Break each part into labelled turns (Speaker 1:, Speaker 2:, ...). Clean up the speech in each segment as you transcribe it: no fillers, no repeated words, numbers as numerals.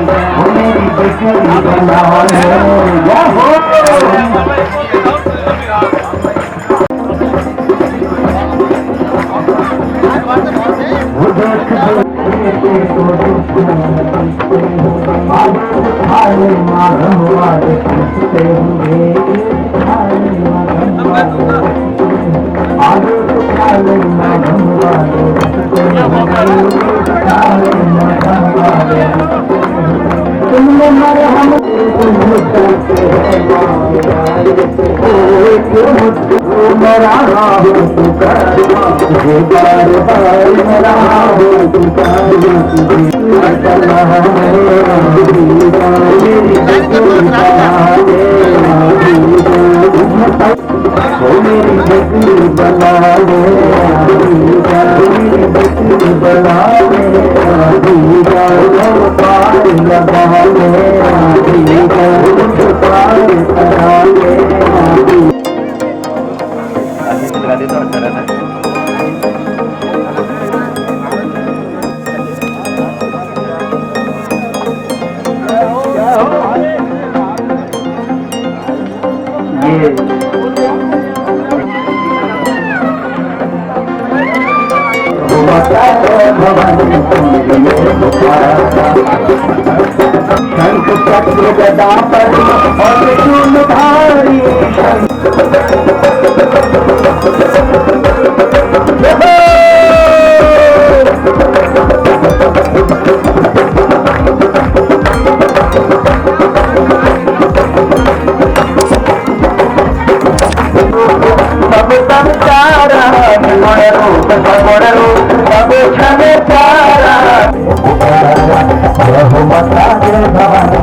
Speaker 1: मेरी बिजली बना ले तुमने मरे हम मेरा राह मेरा मेरी बिजली बना ले बना ले पार लगा ले पार लगा ले लगा दे तो अच्छा रहता है। शंख चक्र गदा पर और त्रिशूलधारी सब संसारा सब क्षण प्यारा जय हो माता जय भवानी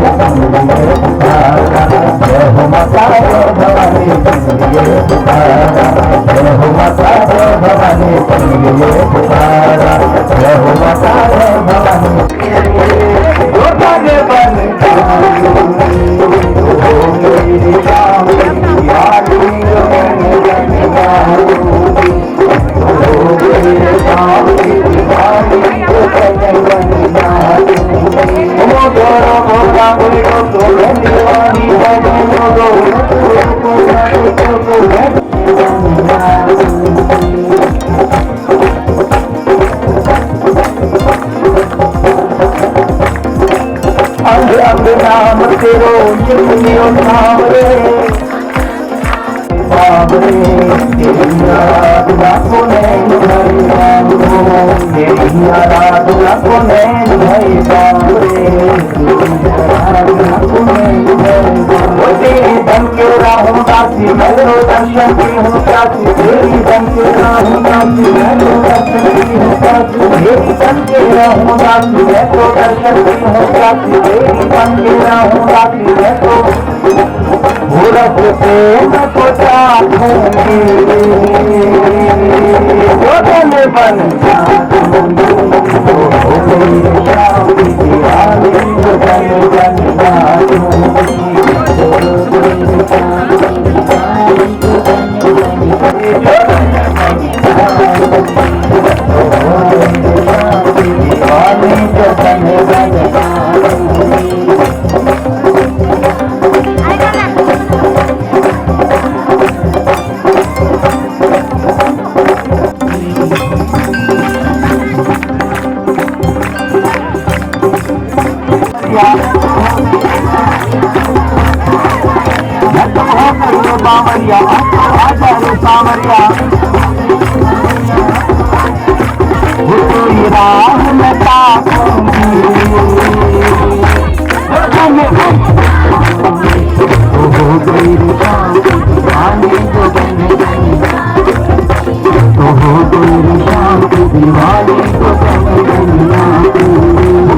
Speaker 1: जय हो माता जय भवानी जय हो माता जय भवानी जय हो माता जय भवानी बन अंग अंग नाम तेरो जियो नाम रे बाबरे तेरी आराधना को नैन भई बाबरो तेरी आराधना को नैन भई बाबरे आराधना को नैन भई तेरी धन के राहु दासी मैं तो दर्शन की हूँ प्यासी तेरी धन के राहु दासी मैं तो दर्शन की हूँ प्यासी तेरी धन के राहु दासी मैं तो दर्शन की हूँ प्यासी तेरी धन के राहु दासी मैं तो भूरभ से न तो चाहूंगी जो तुम बन जाऊंगी हो गई शाम की दीवानी जो बन बन जाऊंगी सावरिया आचार्य सावरिया राह में ताकूंगी हो गई आने को तो हो गई शाम की दीवानी को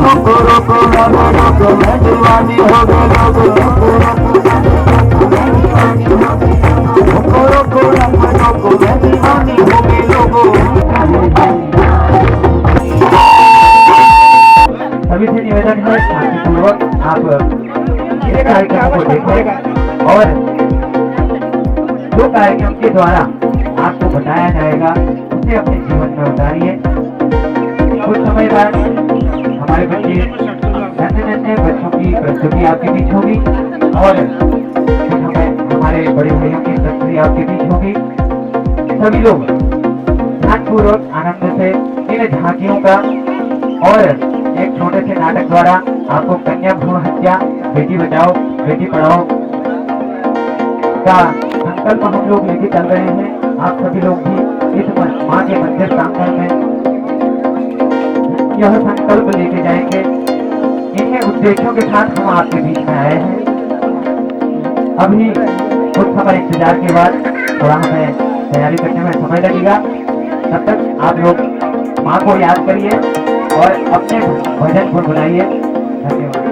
Speaker 1: रोको रोको रोको रोको मैं दीवानी हो गई रोको रोको सभी से निवेदन है शांतिपूर्वक आप इस कार्यक्रम को देखें और जो कार्यक्रम के द्वारा आपको बताया जाएगा उसे अपने जीवन में उतारिए। कुछ समय बाद हमारे बच्चे नन्हे नन्हे बच्चों की प्रस्तुति आपके बीच होगी और हमारे बड़े भाइयों की प्रस्तुति आपके बीच होगी। सभी लोग ध्यानपूर्वक आनंद से इन झांकियों का और एक छोटे से नाटक द्वारा आपको कन्या भ्रूण हत्या, बेटी बचाओ बेटी पढ़ाओ का संकल्प हम लोग लेके चल रहे हैं। आप सभी लोग भी इस माँ के मंदिर प्रांगण में यह संकल्प लेके जाएंगे। इन्हीं उद्देश्यों के साथ हम आपके बीच में आए हैं। अभी कुछ समय इंतजार के बाद थोड़ा हमें तैयारी करने में समय लगेगा। तब तक आप लोग माँ को याद करिए और अपने भजन गुनगुनाइए। धन्यवाद।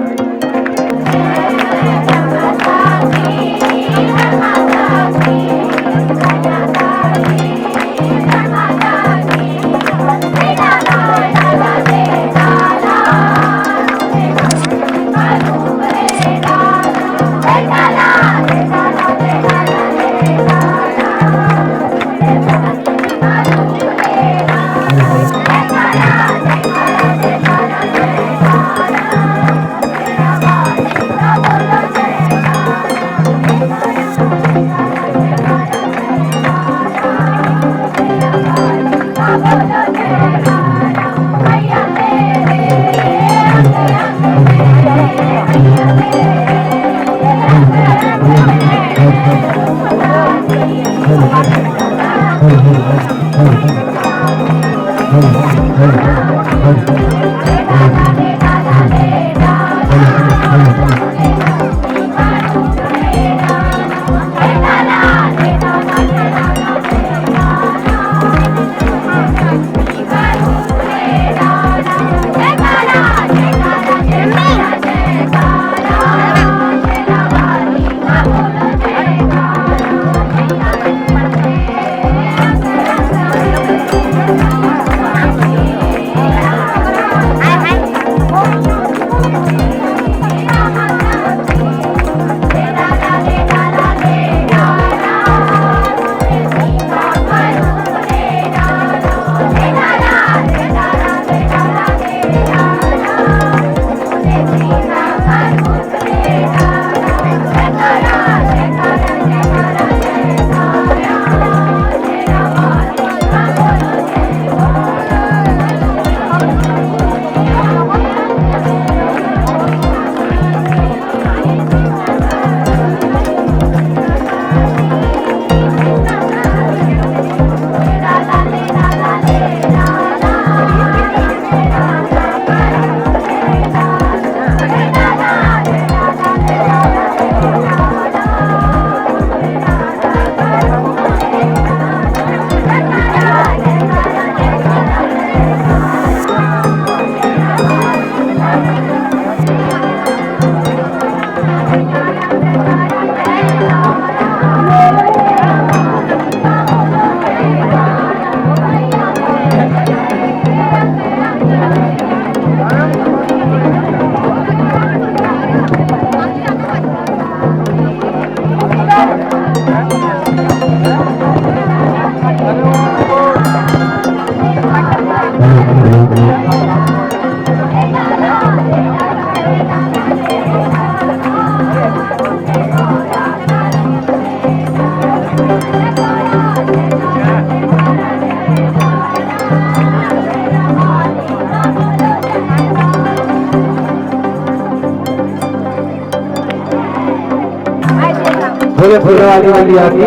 Speaker 2: बोले फूलों वाली मैया की।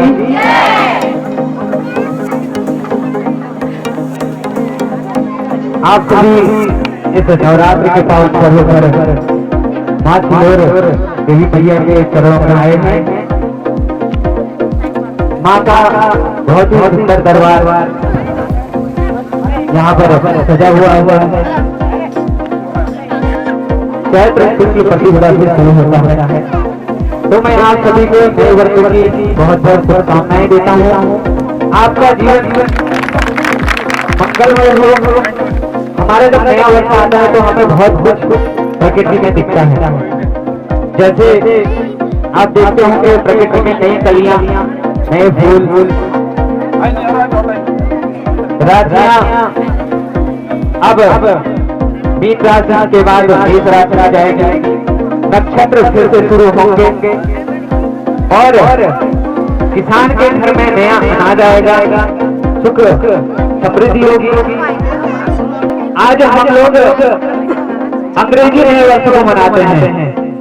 Speaker 2: आप सभी इस नवरात्रि के पावन पर्व पर माँ और देवी मैया के चरणों में आए हैं। माँ का बहुत ही सुंदर दरबार यहाँ पर सजा हुआ है। चैत्र शुक्ल प्रतिपदा से शुरू होता है। तो मैं आप सभी को नए वर्ष की बहुत बहुत शुभकामनाएं देता हूँ। आपका जीवन मंगलमय हो। हमारे जब नया वर्ष आता है तो हमें बहुत कुछ प्रकृति में दिखता है। जैसे आप देखते होंगे प्रकृति में नई कलियां, नए फूल, राजियां अब मीन राशि के बाद मेष राशि आ जाएगी, नक्षत्र फिर से शुरू होंगे और किसान के घर में नया अनाज आएगा, सुख समृद्धि होगी। आज हम लोग अंग्रेजी नए वर्ष को मनाते हैं,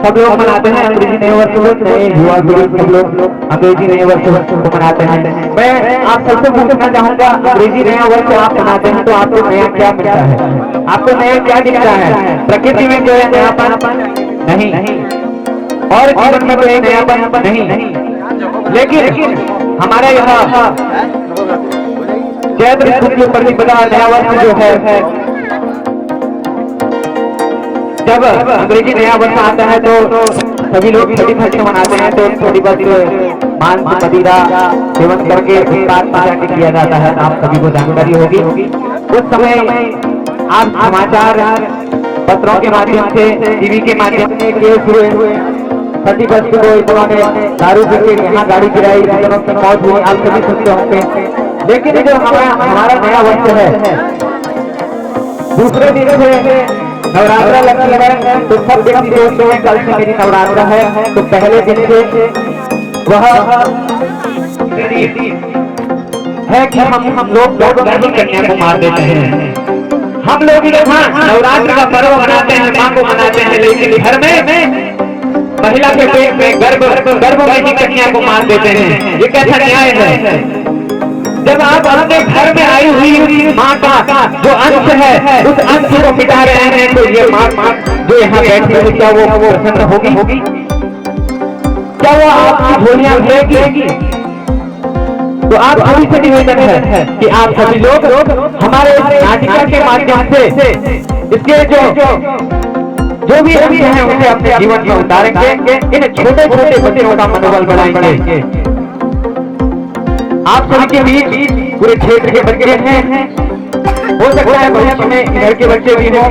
Speaker 2: सब लोग मनाते हैं अंग्रेजी नए वर्ष को, नए युवा पीढ़ी सब लोग अंग्रेजी नए वर्ष को मनाते हैं। मैं आप सबसे पूछना चाहूंगा, अंग्रेजी नया वर्ष आप मनाते हैं तो आपको नया क्या मिलता है? आपको नया क्या दिखता है? प्रकृति में जो है नयापन नहीं, और जीवन में कोई नयापन नहीं, लेकिन हमारा यहाँ चैत्र शुक्ल प्रतिपदा नया वर्ष जो है, जब अंग्रेजी नया वर्ष आता है तो सभी लोग छठी फट मनाते हैं, तो थोड़ी बहुत मांस मदिरा सेवन करके किया जाता है। आप सभी को जानकारी होगी। उस समय आप समाचार पत्रों के माध्यम से, टीवी के माध्यम से केस हुए 31 को इन्होंने दारू पी के यहाँ गाड़ी गिराई, इतनों की मौत हुई, आप सभी सुनते होंगे। लेकिन जो हमारा नया वर्ष है, दूसरे दिन से नवरात्रा लगी है, तो सब व्यक्ति सोचते हैं कल से मेरी नवरात्रा है, तो पहले दिन से वह है कि हम लोग गर्भ कन्या को मार देते हैं। हम लोग नवरात्र का पर्व मनाते हैं, माँ को मनाते हैं, लेकिन घर में महिला के पेट में गर्भवती कन्या को मार देते हैं। ये कैसा न्याय है? जब आप अपने घर में आई हुई माँ का जो अंश है, उस अंश को मिटा रहे हैं, तो ये माँ जो यहाँ बैठी है, क्या वो प्रसन्न होगी? क्या वो आपकी झोलियां भरेगी? तो आप सभी से निवेदन है कि आप सभी लोग हमारे नाटिका के माध्यम से इसके जो भी अंश हैं उसे अपने जीवन में उतारेंगे, इन छोटे छोटे बच्चों का मनोबल बढ़ाएंगे। आप सभी के बीच पूरे क्षेत्र के बच्चे हैं, हो सकता है भविष्य में इधर के बच्चे भी हों।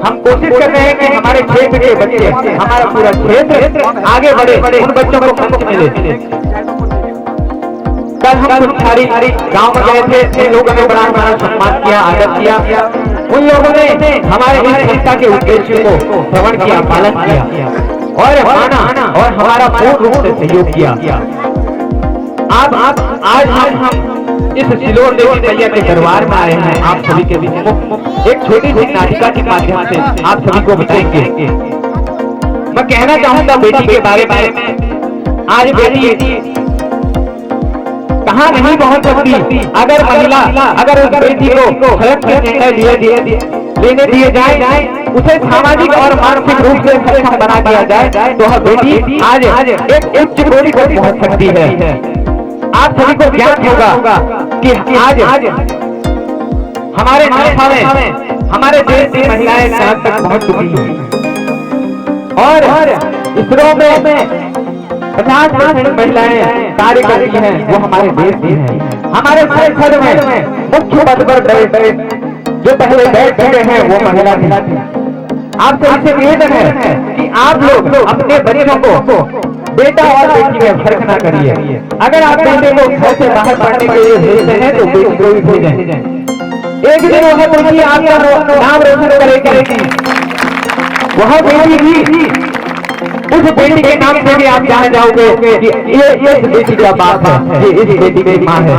Speaker 2: हम कोशिश कर रहे हैं कि हमारे क्षेत्र के बच्चे, हमारा पूरा क्षेत्र आगे बढ़े, उन बच्चों को मंच मिले। कल हम कुठारी गांव में गए थे, लोगों ने बड़ा हमारा सम्मान किया, आदर किया। उन लोगों ने हमारे इस संस्था के उद्देश्य को श्रवण किया, पालन किया और माना और हमारा पूर्ण रूप से सहयोग किया। आज हम इस सिलोर देवी मैया के दरबार में आए हैं, आप सभी के बीच एक छोटी सी नाटिका के माध्यम से आप सभी को बताएंगे। मैं कहना चाहूंगा बेटी के बारे में। आज बेटी कहाँ नहीं पहुंच सकती अगर महिला, अगर उस बेटी को धर्म के निर्णय लेने दिए जाए, उसे सामाजिक और मानसिक रूप से सक्षम बना दिया जाए, तो वह बेटी आज एक उच्च कोटि को पहुंच सकती है। आप सभी को ज्ञान होगा कि आज हमारे नासा में हमारे देश की महिलाएं कहां तक पहुंच चुकी हैं, और इसरो में 50% महिलाएं कार्य करती हैं, वो हमारे देश की हैं। हमारे संसद में मुख्य पद पर जो पहले बैठ चुके हैं वो महिला थी। आप सभी से निवेदन है कि आप लोग अपने बच्चों को बेटा और बेटी में फर्क ना करिए। अगर आप बेटे को घर से बाहर पढ़ने के लिए भेजते हैं तो बेटी को भी भेजें। एक दिन वह बेटी आपका नाम रोशन करेगी, वह बेटी भी उस बेटी के नाम से भी आप जान जाओगे कि ये इस बेटी का बाप है, ये इस बेटी की माँ है।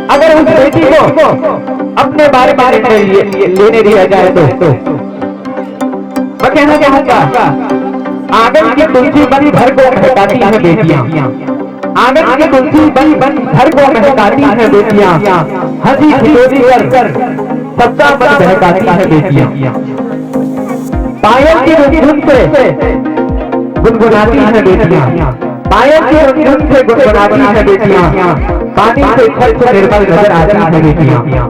Speaker 2: अगर उस बेटी को अपने बारे में लेने दिया जाए तो मैं कहना चाहूंगा, आंगन की तुलसी बनी घर को महकाती है बेटियां, आंगन की तुलसी बनी घर को महकाती है बेटियां, हंसी खिलौनी कर सबका मन बहकाती है बेटियां, पायल की धुन से गुनगुनाती है बेटियां, पायल की धुन से गुनगुनाती है बेटियां, पानी से छल निर्मल नजर आती है बेटियां।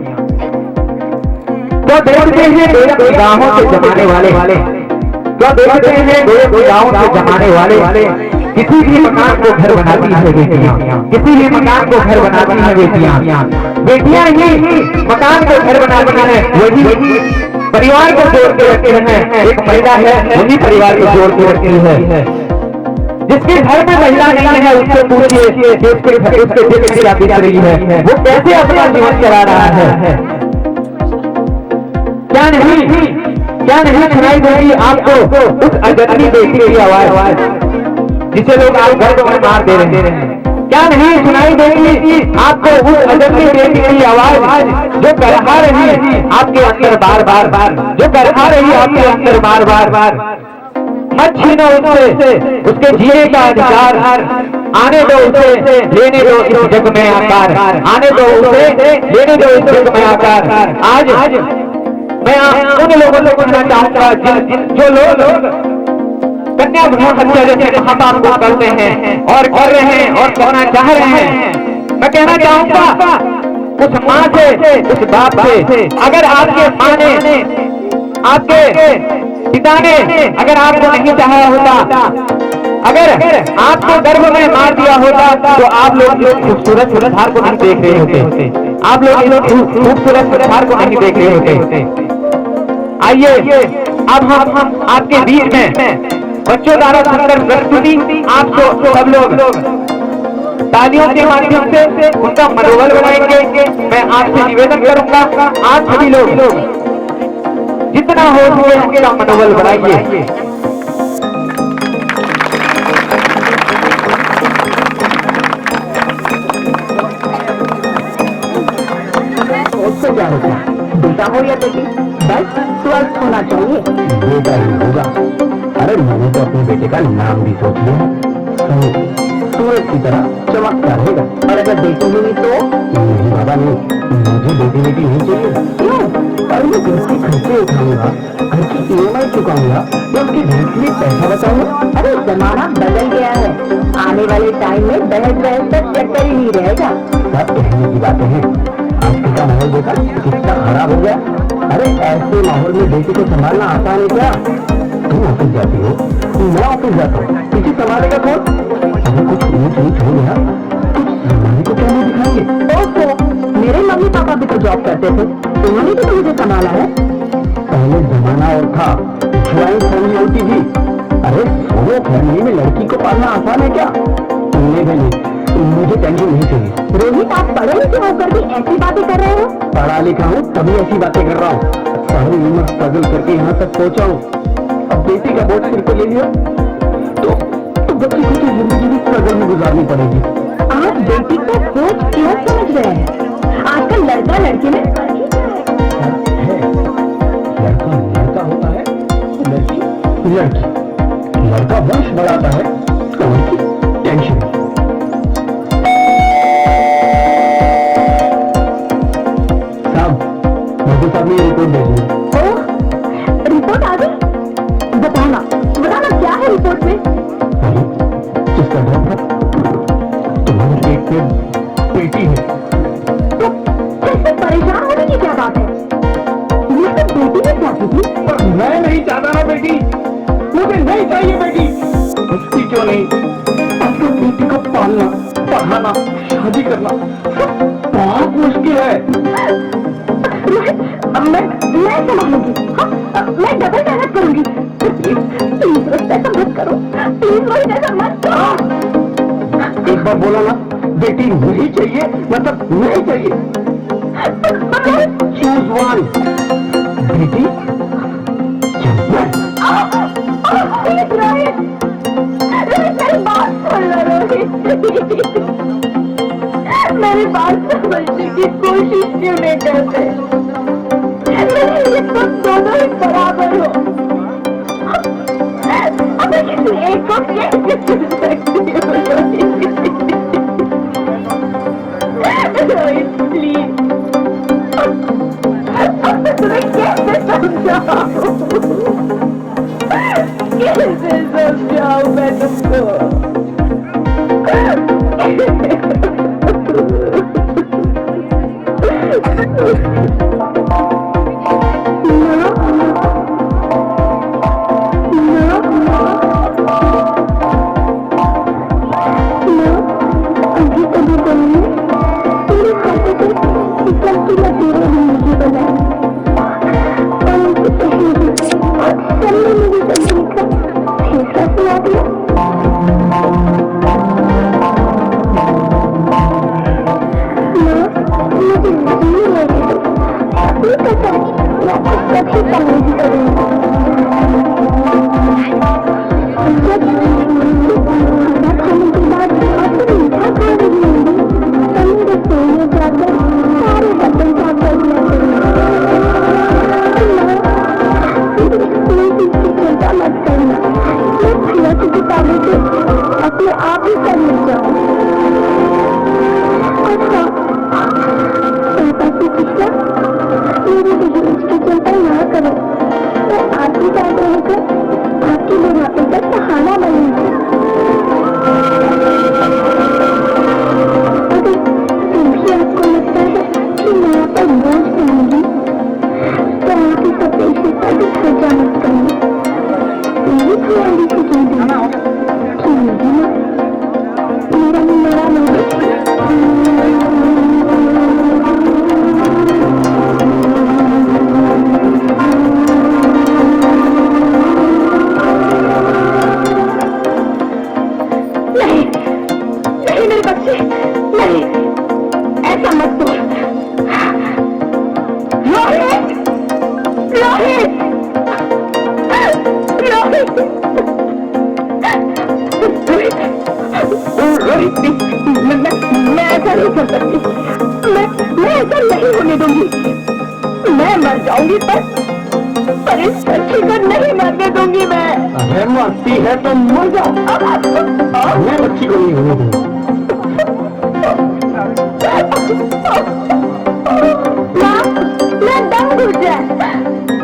Speaker 2: तो देखते हैं बेटी निगाहों से जमाने वाले, तो देखते हैं बेटी निगाहों से जमाने वाले, किसी भी मकान को घर बनाती है बेटियां, किसी भी मकान को घर बनाती है बेटियां। बेटियां ही मकान को घर बनाती हैं, वही परिवार को जोड़ के रखते हैं। एक महिला है वही परिवार को जोड़ के रखती है। जिसके घर में महिला नहीं है उससे पूछिए उसके दिल क्या बीत रही है, वो कैसे अपना जीवन चला रहा है। क्या क्या नहीं सुनाई देगी आपको उस अजनबी बेटी की आवाज जिसे लोग आप घर में मार दे रहे हैं? क्या नहीं सुनाई देगी आपको उस अजनबी बेटी की आवाज जो करहा रही है आपके अंदर बार बार, जो करहा रही है आपके अंदर बार बार? मत छीनो उससे उसके जीने का अधिकार, आने दो उसे, लेने दो इस जग में आकार, आने दो उसे, लेने दो इस जग में आकार। आज मैं उन लोगों से पूछना चाहूंगा जो लोग कन्या भ्रूण हत्या जैसे महापाप को करते हैं और कर रहे हैं और करना चाह रहे हैं। मैं कहना चाहूंगा उस माँ से, उस बाप से, अगर आपके माँ ने, आपके पिता ने अगर आपको नहीं चाहा होता, अगर आपको गर्भ में मार दिया होता तो आप लोग इस खूबसूरत सुधार को नहीं देख रहे होते, आप लोग इस खूबसूरत सुधार को नहीं देख रहे होते। आइए अब हम आपके बीच में बच्चों द्वारा सुंदर प्रस्तुति आप सब लोग तालियों के माध्यम से उनका मनोबल बनाएंगे। मैं आपसे निवेदन करूंगा आप सभी लोग जितना हो सके उनका मनोबल बढ़ाइए।
Speaker 1: उससे क्या होता है, बेटा हो या बेटी, बस स्वस्थ होना चाहिए। बेटा ही होगा। अरे मैंने तो अपने बेटे का नाम भी सोच लिया, सूरज की तरह चमकता रहेगा। और अगर बेटी हुई तो? नहीं बाबा नहीं, मुझे बेटी नहीं चाहिए। क्यों? और मैं घर के खर्चे उठाऊंगा, घर की EMI चुकाऊंगा, या उसके घर के लिए पैसा बचाऊंगा। अरे जमाना बदल गया है, आने वाले टाइम में बहस तक चक्कर ही नहीं रहेगा। सब कहने की बातें हैं, आजकल का माहौल देखा कितना खराब हो गया। अरे ऐसे माहौल में बेटी को संभालना आसान है क्या? तुम ऑफिस जाती हो, मैं ऑफिस जाता हूँ, किसी संभालेगा कौन? अगर कुछ ऊंच नीच हो गया तो मम्मी को क्या नहीं दिखाएंगे? ओहो, मेरे मम्मी पापा भी तो जॉब करते थे, उन्होंने भी तो मुझे संभाला है। पहले जमाना और था, ज्वाइंट फैमिली होती थी। अरे सोलो फैमिली में लड़की को पालना आसान है क्या? तुमने भी नहीं, मुझे टेंशन नहीं चाहिए। रोहित, आप पढ़े लिखे होकर भी ऐसी बातें कर रहे हो? पढ़ा लिखा हूँ तभी ऐसी बातें कर रहा हूँ। सारी उम्र स्ट्रगल करके यहाँ तक पहुँचा हूँ, अब बेटी का बोझ सिर पर ले लिया तो बच्ची को तो जिंदगी भी स्ट्रगल में गुजारनी पड़ेगी। आप बेटी को बोझ क्यों समझ रहे हैं? आजकल लड़का लड़की में है, लड़का लड़का होता है, लड़की लड़की। लड़का वंश बढ़ाता है, लड़की टेंशन। साहब ने रिपोर्ट भेजी। ओह, रिपोर्ट आ गई? बताना क्या है रिपोर्ट में? जिसका डर था तुम्हारे पेट में बेटी है। तो ऐसे परेशान होने की क्या बात है? ये तो बेटी ने चाहती थी। पर मैं नहीं चाहता ना बेटी, मुझे नहीं चाहिए बेटी। उसकी क्यों नहीं? अपनी बेटी को पालना, पढ़ाना, शादी करना बहुत मुश्किल है। मैं संभालूंगी, मैं डबल मेहनत करूंगी। प्लीज ऐसा मत करो, प्लीज ऐसा मत करो। एक बार बोला ना, बेटी नहीं चाहिए मतलब नहीं चाहिए। चूज वन, बेटी मेरी बात सुन लो रोहित, मेरी बात समझने की कोशिश क्यों नहीं करते? मेरे लिए तुम दोनों ही बराबर हो। अब मैं किसी एक को कैसे चुन सकती हूँ? रोहित प्लीज, अब मैं तुम्हें कैसे समझाऊँ? कैसे समझाऊँ मैं तुमको?
Speaker 3: नहीं समझ करूंगी। खाना खाने के बाद आपको मीठा खा रही होंगी तो मैं रसोई में जाकर सारे बर्तन साफ कर लिया करूंगी। चिंता मत करना, मैं भैया की किताबें से अपने आप ही कर ले जाऊँ। अच्छा पापा से पूछना मेरी दहेज की चिंता ना करो, मैं आपकी साथ रहकर आपके बुढ़ापे का सहारा बनूंगी। अगर फिर भी आपको लगता है कि मैं आप पर बोझ बनूंगी तो आप इस अपेक्षा पर भी खर्चा मत करना। मेरी थोड़ी सी कह देना कि मेरी माँ मेरा मेरा नहीं नहीं मेरे बच्चे नहीं, ऐसा मत बोल। रोहित रोहित रोहित मैं ऐसा नहीं कर सकती, मैं ऐसा नहीं होने दूंगी। मैं मर जाऊंगी पर इस बच्ची को नहीं मरने दूंगी। मैं
Speaker 1: मरती है तो मर जाओ, मैं बच्ची को नहीं होने दूंगा।
Speaker 3: माँ मैं दम घुट जाए,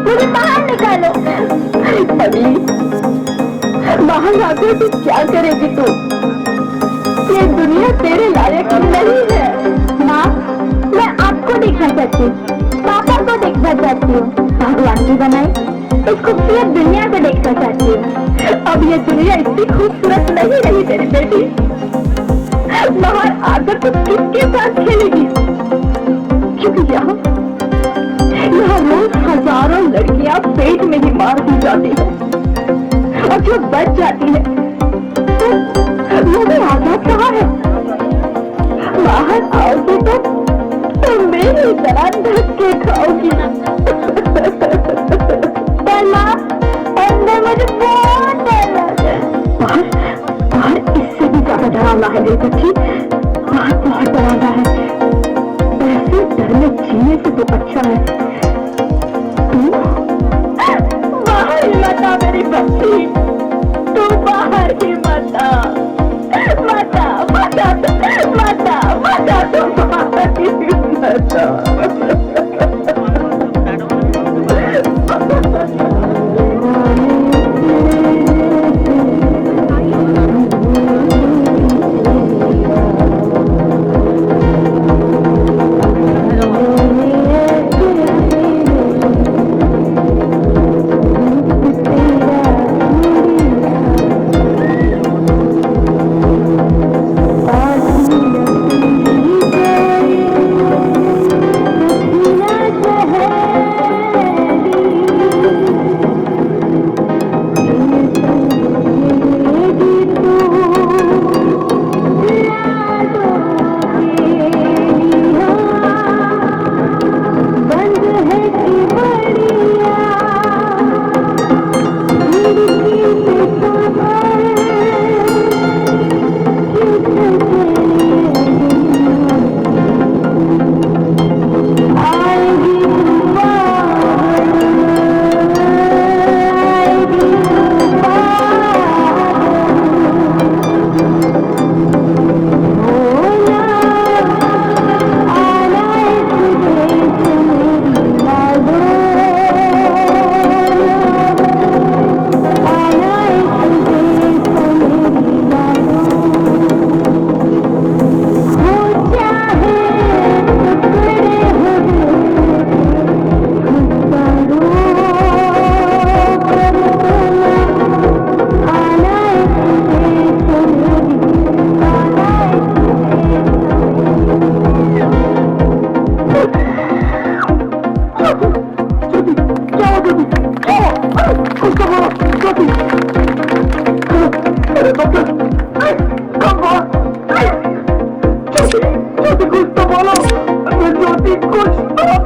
Speaker 3: मुझे बाहर निकालो। पगली बाहर आकर तू क्या करेगी? तू ये दुनिया तेरे लायक नहीं है। माँ मैं आपको देखना चाहती हूँ, पापा को देखना चाहती हूँ, भगवान की बनाई इस खूबसूरत दुनिया को देखना चाहती हूँ। अब ये दुनिया इतनी खूबसूरत नहीं रही तेरी बेटी। बाहर आकर तू किसके साथ खेलेगी? क्योंकि यहाँ रोज हजारों लड़कियां पेट में ही मार दी जाती है और जो बच जाती है वो भी आजाद कहाँ है? बाहर आओगी तो मेरी तरह धक्के खाओगी। पर माँ अंदर मुझे बहुत डर लगता है। बाहर इससे भी ज्यादा डरावना है मेरी बच्ची, बाहर बहुत डरावना है। ऐसे डर में जीने से तो अच्छा है बाहर ही मत आ मेरी बच्ची, तू बाहर ही मत आ। मत आ मत आ मत आ मत आ, तू बाहर ही मत आ।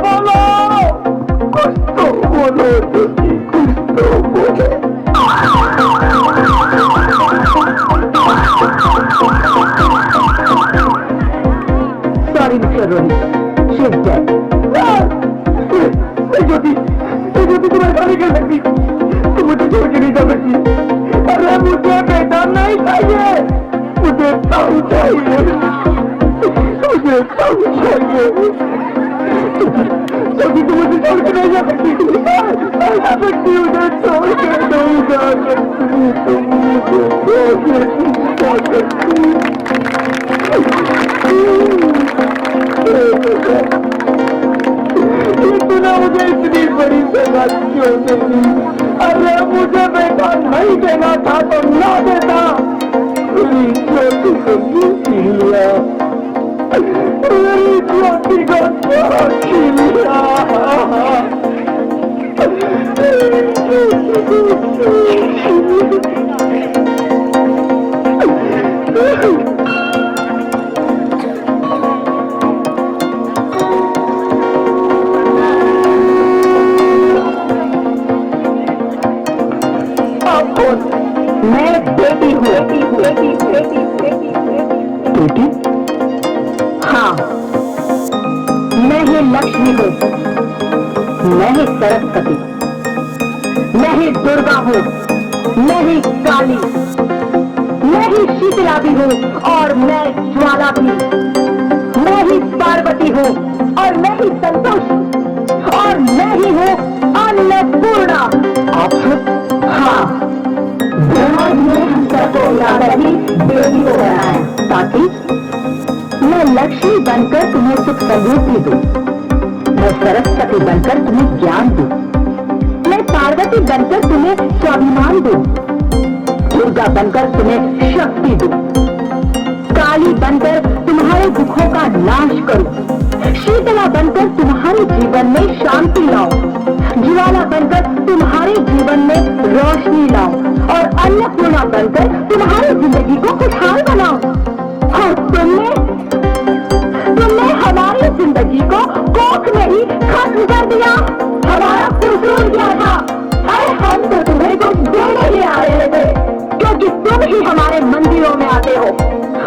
Speaker 1: बोलो, कुछ तो बोलो। कर सकती, तुम मुझे छोड़ के नहीं जा सकती। अरे मुझे बेटा नहीं चाहिए, मुझे ताऊ चाहिए, मुझे ताऊ चाहिए। तुम मुझे छोड़ के नहीं जा सकती, नहीं जा सकती, मुझे छोड़ के नहीं जा सकती, तुम मुझे छोड़ के नहीं जा सकती। इतना मुझे इतनी बड़ी सजा क्यों देनी? अरे मुझे बेटा नहीं देना था तो ना देता, मेरी छोटी को छीन लिया, मेरी छोटी को छीन लिया, मेरी छोटी को मैं बेटी हूँ, बेटी? हाँ, मैं ही लक्ष्मी हूँ, मैं ही सरस्वती, मैं ही दुर्गा हूँ, मैं ही काली, मैं ही शीतला भी हूँ और मैं ज्वाला भी, मैं ही पार्वती हूँ और मैं ही संतोषी और मैं ही हूँ अन्नपूर्णा। आप? हाँ, ब्रह्मा जी ने हम सबको मिलाकर ही बेटी को बनाया ताकि मैं लक्ष्मी बनकर तुम्हें सुख समृद्धि दूं, मैं सरस्वती बनकर तुम्हें ज्ञान दूं, मैं पार्वती बनकर तुम्हें स्वाभिमान दूं, दुर्गा बनकर तुम्हें शक्ति दूं, काली बनकर तुम्हारे दुखों का नाश करूं, शीतला बनकर तुम्हारे जीवन में शांति लाऊं, ज्वाला बनकर तुम्हारे जीवन में रोशनी लाऊं और अन्नपूर्णा बनकर तुम्हारी जिंदगी को खुशहाल बनाऊं। और तुमने हमारी जिंदगी को कोख में ही खत्म कर दिया, हमारा कसूर क्या था? अरे हम तो तुम्हें कुछ देने ही आ रहे थे, क्योंकि तुम ही हमारे मंदिरों में आते हो,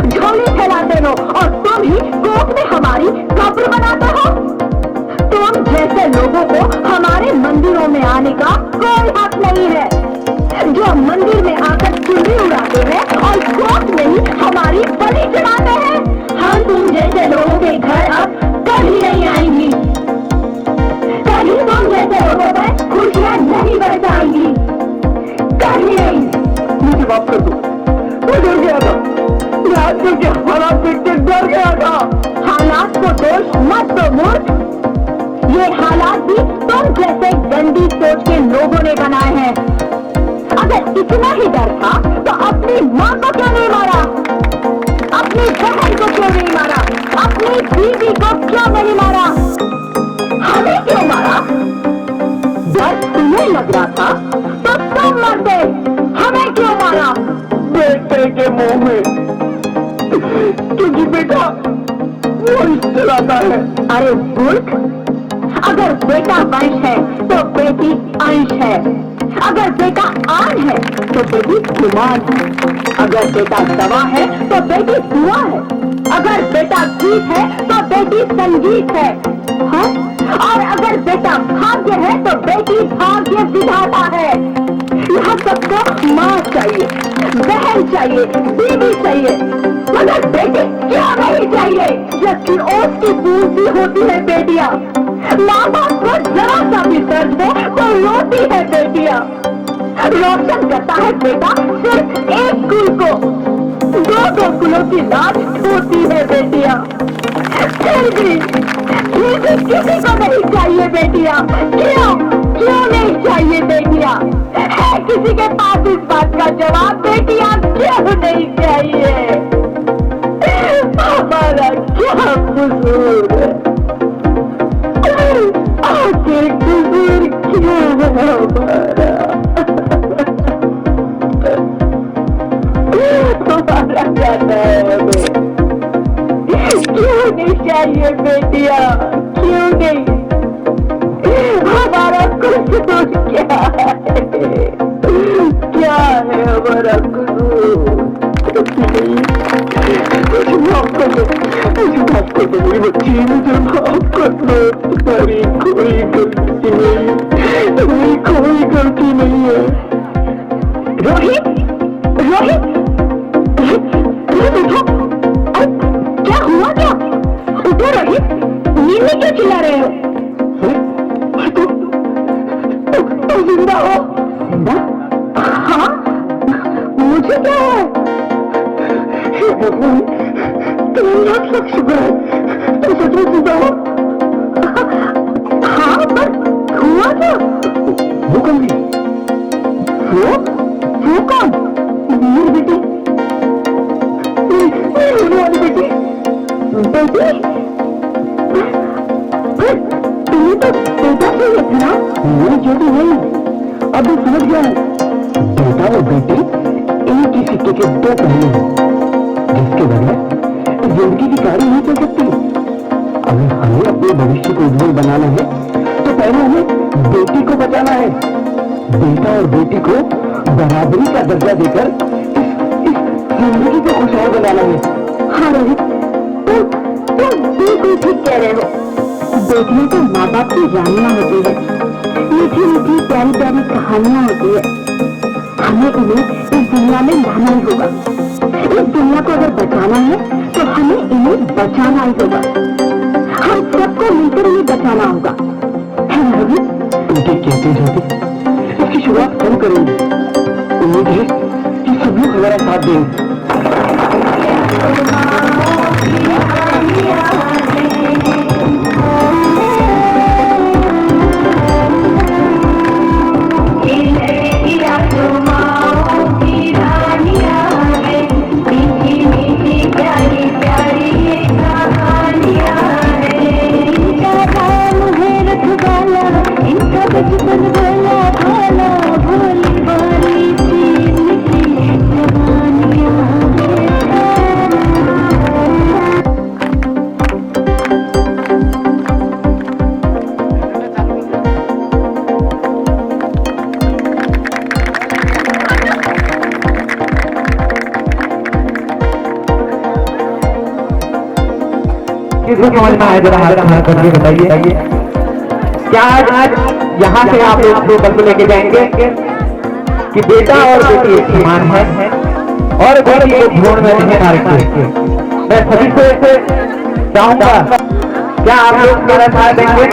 Speaker 1: झोली फैलाते हो और तुम ही कोख में हमारी कब्र बनाते हो। तुम जैसे लोगों को हमारे मंदिरों में आने का कोई हक नहीं है, जो मंदिर में आकर चुनरी उड़ाते हैं और कोख में ही हमारी बलि चढ़ाते हैं। हम तुम जैसे लोगों के घर अब कभी नहीं आएंगी, कभी तुम जैसे लोगों पर खुशियां नहीं बरसाएंगी, कभी नहीं। मुझे माफ कर दो, मैं डर गया था, मैं आजकल के हालात देख के डर गया था। हालात को दोष मत दो मूर्ख, ये हालात भी तुम जैसे गंदी सोच के लोगों ने बनाए हैं। अगर इतना ही डर था तो अपनी माँ को क्यों नहीं मारा, अपनी बहन को क्यों नहीं मारा, अपनी बीवी को क्यों नहीं मारा, हमें क्यों मारा? डर तुम्हें लग रहा था तो तुम मरते, हमें क्यों मारा? बेटे के मुंह में, क्योंकि बेटा वो चलाता है। अरे मूर्ख, अगर बेटा वंश है तो बेटी अंश है, अगर बेटा आन है तो बेटी गुमान है, अगर बेटा दवा है तो बेटी दुआ है, अगर बेटा गीत है तो बेटी संगीत है, हाँ? और अगर बेटा भाग्य है तो बेटी भाग्य विधाता है। यहाँ सबको माँ चाहिए, बहन चाहिए, बीवी चाहिए, मगर बेटी क्यों नहीं चाहिए? जबकि ओट की पूंजी होती है बेटियां, माँ बाप को जरा सा भी दर्द हो तो रोती है बेटियां, रोशन करता है बेटा सिर्फ एक कुल को, दो कुलों की लाज होती है बेटियां। फिर भी किसी को नहीं चाहिए बेटियां, क्यों नहीं चाहिए बेटियां? है किसी के पास इस बात का जवाब? बेटियां क्यों नहीं चाहिए? हमारा क्या कसूर है? आखिर कसूर क्या है हमारा? हमारा क्या है? क्यों नहीं चाहिए बेटियां, क्यों नहीं? हमारा कसूर क्या है? क्या है हमारा कसूर? मुझे माफ कर दो, मुझे माफ कर दो मेरी बच्ची, मुझे माफ कर दो, तुम्हारी कोई गलती नहीं, तुम्हारी कोई
Speaker 3: जिंदा? हाँ, मुझे क्या है? हे भगवान, तुम्हारी लाख शुक्र है, तुम सच में जिंदा हो। हाँ, पर हुआ क्या? वो कौन थी? वो कौन? मेरी बेटी, मेरी होने वाली बेटी। बेटी? तुम्हें तो बेटा चाहिए था ना? नहीं ज्योति नहीं, अब मैं समझ गया हूँ। बेटा और बेटी एक ही सिक्के के दो पहलू हैं, जिसके बगैर जिंदगी की गाड़ी नहीं चल सकती। अगर हमें अपने भविष्य को उज्जवल बनाना है तो पहले हमें बेटी को बचाना है। बेटा और बेटी को बराबरी का दर्जा देकर इस जिंदगी को खुशहाल बनाना है। हाँ रोहित, तुम बिल्कुल ठीक कह रहे हो। बेटियां तो माँ बाप की रानियां होती है, मीठी मीठी प्यारी प्यारी कहानियां होती है। हमें इन्हें इस दुनिया में लाना ही होगा। इस दुनिया को अगर बचाना है तो हमें इन्हें बचाना ही होगा। हम सबको मिलकर इन्हें बचाना होगा, है ना रोहित? उनके कहते जाते इसकी शुरुआत हम करेंगे। उम्मीद है कि सब लोग हमारा साथ देंगे।
Speaker 2: किसको समझ में आया जरा हाथ करके बताइए। क्या आज यहाँ से आप लोग संकल्प लेके जाएंगे कि बेटा और बेटी एक समान है और बेटी को भ्रूण में नहीं मारेंगे? मैं सभी से चाहूंगा, क्या आप लोग मेरा साथ देंगे?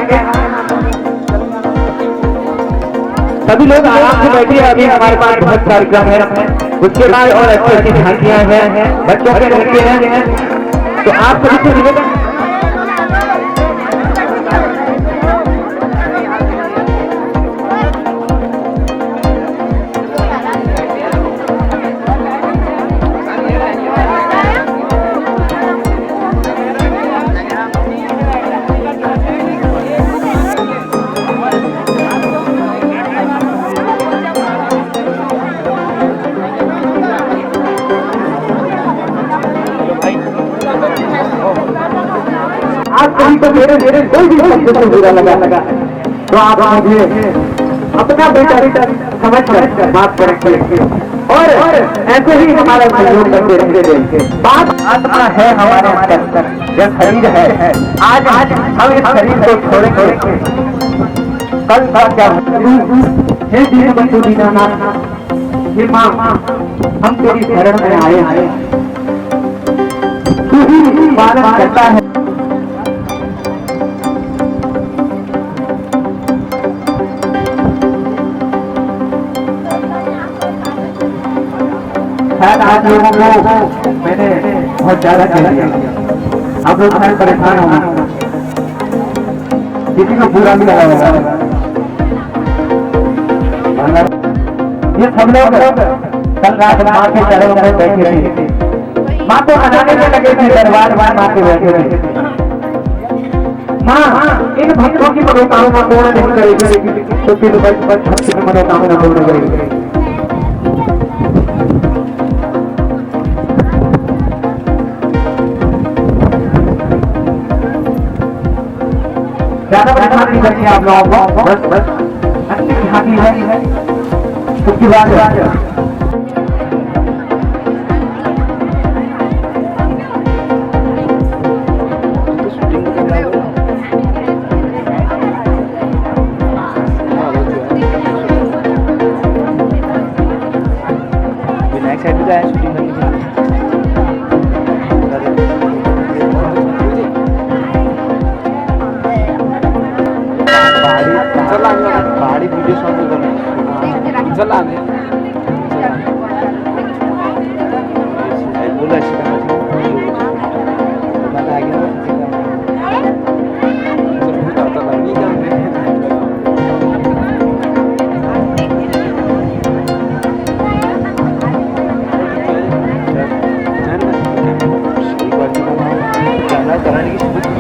Speaker 2: सभी लोग आराम से बैठिए, अभी हमारे पास बहुत कार्यक्रम है, उसके बाद और अच्छी अच्छी झांकियां हैं, बच्चों के लड़के हैं, तो आप सभी से निवेदन। आज कहीं तो मेरे कोई भी शब्द से बुरा लगा तो आप मुझे अपना बेटा समझ कर बात करेंगे और ऐसे ही हमारा सहयोग करते रहेंगे। बात आत्मा है हमारे अंदर, यह शरीर है। आज हम इस शरीर को छोड़ेंगे, कल का क्या हे दीन बंधु दीनानाथ, हे माँ, हम तेरी शरण में आए, तू ही पालन करता है। शायद आज लोगों को मैंने बहुत ज्यादा कह दिया, आप लोग शायद परेशान होंगे, किसी को बुरा भी लगा होगा। ये सब लोग कल रात माँ के चरणों में बैठे थे, माँ को मनाने में लगे थे, दरबार माँ के बैठे थे। माँ इन भक्तों की मनोकामना पूर्ण नहीं करेगी तो फिर भक्त की मनोकामना पूर्ण करेगी। ज्यादा परेशान नहीं करनी आप लोगों को, बस अच्छी झांकी है, उसकी बात है।
Speaker 4: विनायक साइड भी जाए शूटिंग करने के लिए। पहाड़ी वीडियो शॉट करना चला आगे बोला शिकायला मला आगे कराने की
Speaker 3: तुम्हारी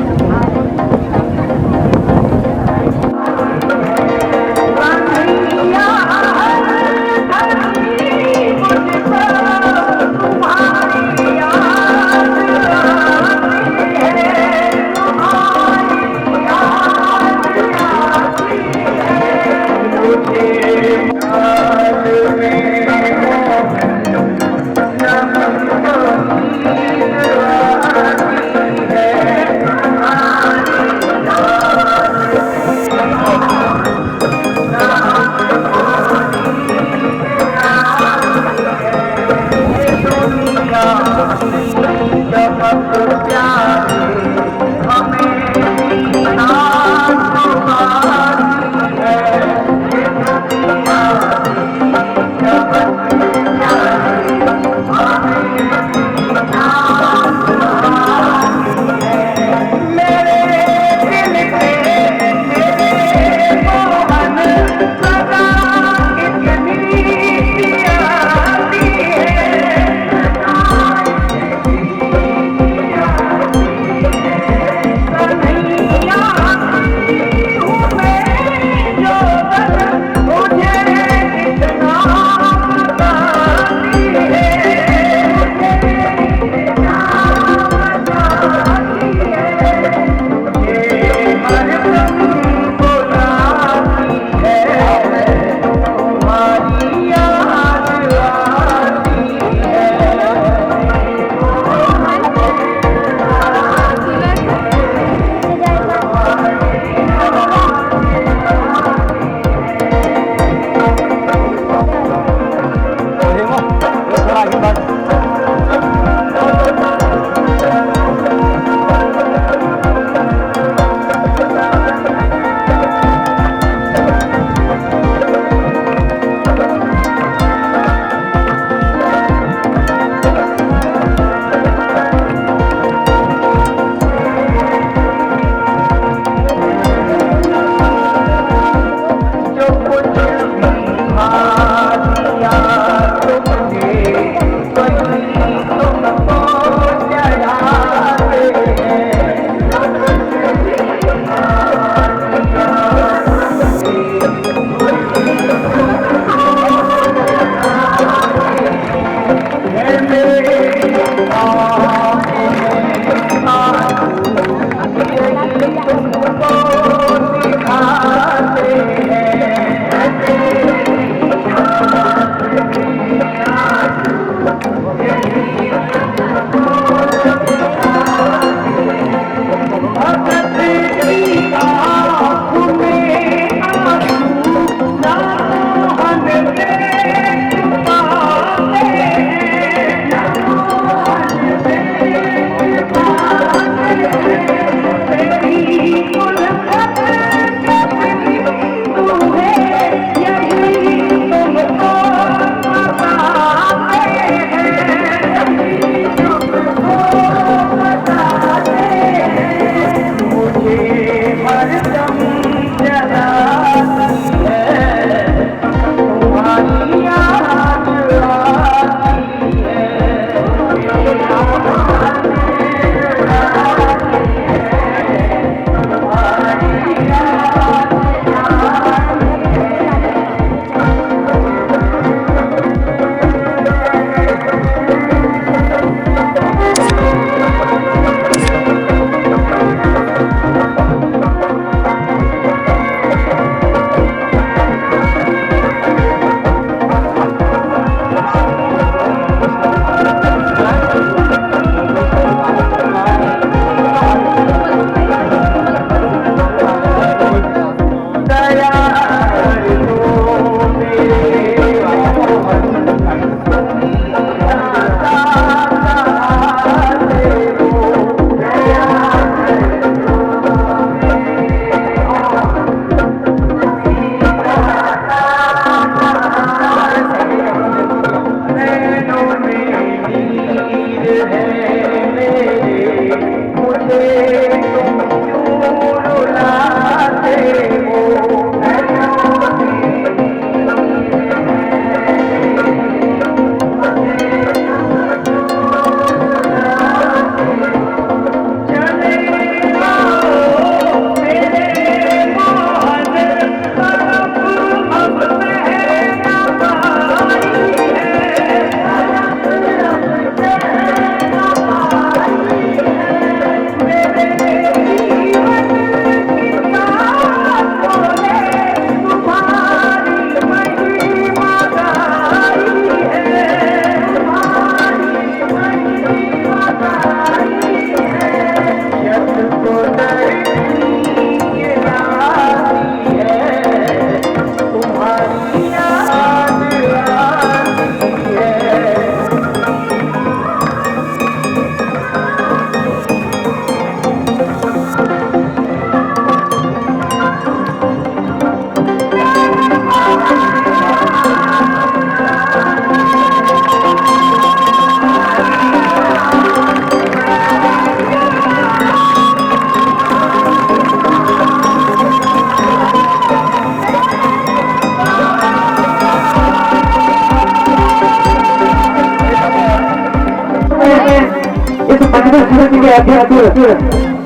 Speaker 2: पंचदेव समिति के अध्यक्ष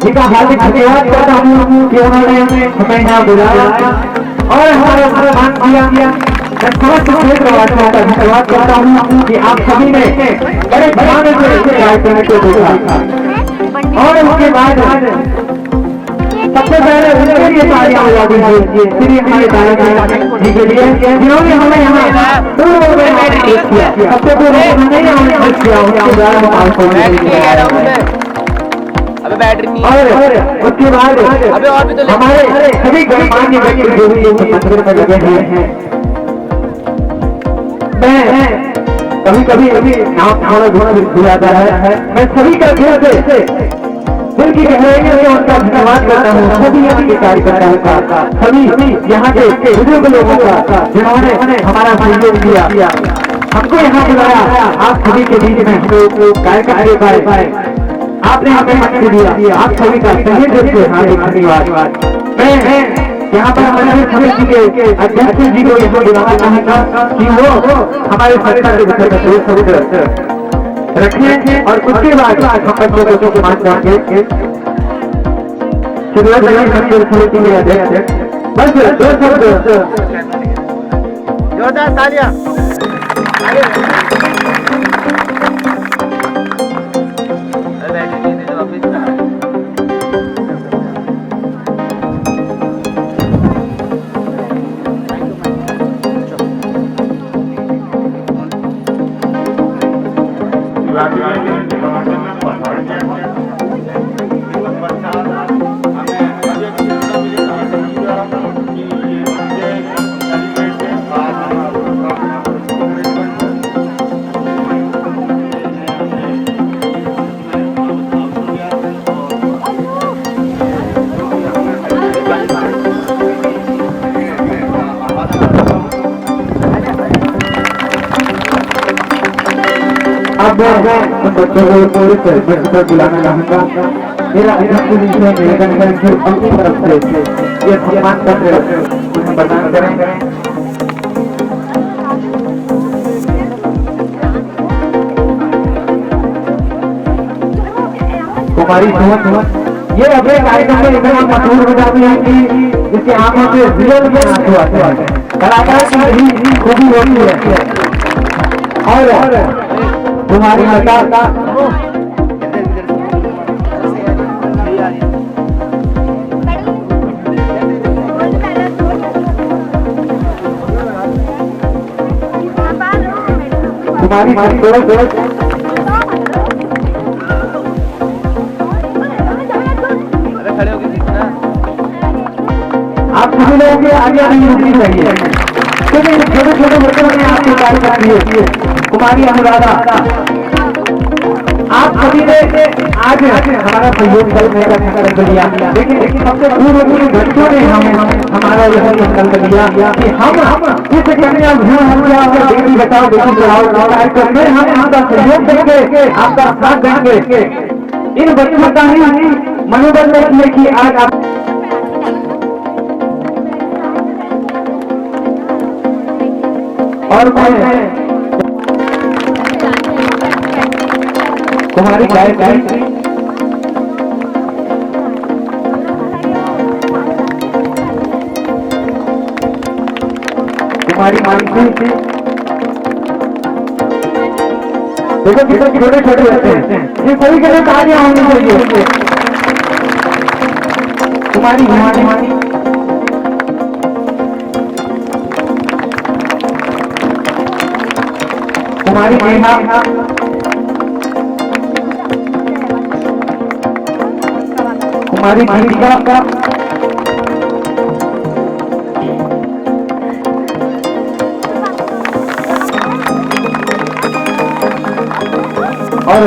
Speaker 2: जी का हार्दिक धन्यवाद करता हूँ कि उन्होंने हमें यहाँ बुलाया और हमारा सम्मान किया। मैं समस्त क्षेत्रवासियों का धन्यवाद करता हूँ कि आप सभी ने बड़े ध्यान से इस कार्यक्रम को देखा। और उसके बाद सबसे पहले उनके लिए तालियां बजा दीजिए श्री हमारे दादा जी के लिए जिन्होंने हमें यहाँ पूर्व में किया। सबसे पूर्व उन्होंने हमें किया, उसके द्वारा हम आपको
Speaker 4: अबे बैटरी नहीं
Speaker 2: और उसके बाद
Speaker 4: अबे और भी तो
Speaker 2: हमारे सभी गणमान्य व्यक्ति जो भी इस मंदिर में लगे हुए हैं। मैं कभी नाम थोड़ा थोड़ा भूल जाता है। मैं सभी का दिल की गहराइयों से उनका धन्यवाद करता हूँ। सभी यहाँ के कार्यकर्ताओं का, सभी यहाँ के बुजुर्ग लोगों का जिन्होंने हमारा सहयोग किया, हमको यहाँ बुलाया। आप सभी के बीच में हम लोग कार्यक्रम कर पाए, आपने हमें मंच दिया। आप सभी का सही दिल से हार्दिक धन्यवाद। मैं यहाँ पर हमारे समिति के अध्यक्ष जी को यहाँ बुलाना चाहूँगा कि वो हमारे सरकार के विषय में शब्द रखें और उसके बाद हम बच्चों को मान जाएंगे। समिति के अध्यक्ष बस 2 शब्द
Speaker 4: जोरदार तालियां।
Speaker 2: अब मैं उन बच्चों को पूरे मंच पर बुलाना चाहूँगा। मेरा अध्यक्ष जी से निवेदन है कि अपनी तरफ से ये सम्मान पत्र उन्हें प्रदान करें। कुमारी सुमन ये अपने कार्यक्रम में इतना मशहूर हो जाती है कि इसके आंखों से रियल में आंसू आते हैं। कलाकार की भी खूबी होती है। और तुम्हारी लता तुम्हारी आप सभी लोगों के आगे नहीं रुकनी चाहिए क्योंकि छोटे छोटे बच्चों ने आपकी कार्य कर दिए। कुमारी अनुराधा आप सभी ने आज हमारा सहयोग कर दिया, लेकिन सबसे पूर्व बच्चों ने हमारा यह संकल्प लिया कि हम इस कन्या बेटी बचाओ बेटी पढ़ाओ कार्यक्रम में हम आपका सहयोग देंगे, आपका साथ देंगे। इन बच्चों का ही मनोबल देखने की आज आप और मैं तुम्हारी गायत्री तुम्हारी मानसी देखो कितने छोटे छोटे बच्चे हैं, ये सभी के लिए तालियां होनी चाहिए। तुम्हारी हिमानी तुम्हारी नेहा हमारी दीपिका और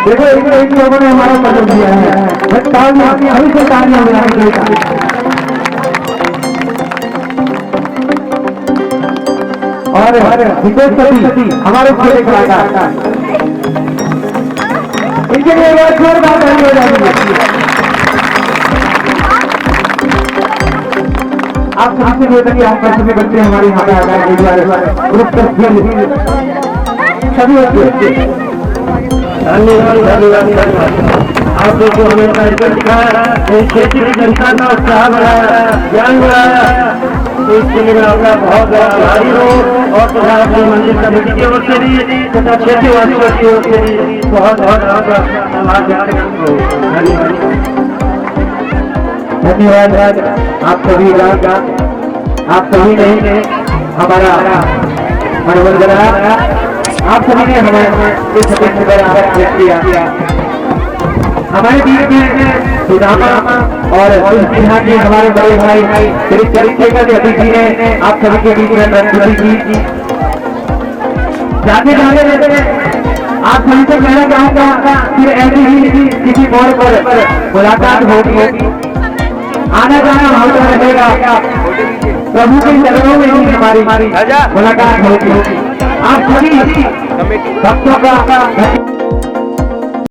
Speaker 2: देखो एक लोगों ने हमारा मदद दिया है। अभी से तालियां बजाने के लिए और विशेष सभी हमारे पूरे कलाकार इनके लिए एक जोरदार ताली हो जाएगी। आप सभी से निवेदन है सभी बच्चे हमारे यहाँ पे आ गए एक बार ग्रुप तस्वीर सभी बच्चे
Speaker 1: धन्यवाद आप लोग को हमें कार्यक्रम दिखाया इस क्षेत्र की जनता का उत्साह बढ़ाया ज्ञान बढ़ाया तो इसके लिए मैं आपका बहुत बहुत आभारी हूँ और तथा अपनी मंदिर कमेटी की ओर से भी तथा क्षेत्रवासियों की ओर से भी बहुत बहुत आपका आभार व्यक्त करता हूँ। धन्यवाद।
Speaker 2: धन्यवाद आप सभी का आप सभी ने हमारा मनोरंजन कराया आप सभी ने हमारे इस सभी से किया हमारे बीच में सुदामा और यहाँ के हमारे बड़े भाई श्री चरित्र अतिथि ने आप सभी के बीच में प्रस्तुति की जाते जाते आप सभी से कहना चाहूंगा फिर ऐसी ही किसी मोड़ पर मुलाकात होगी आना जाना होता रहेगा प्रभु के चरणों में ही हमारी मुलाकात होगी आप सभी भक्तों का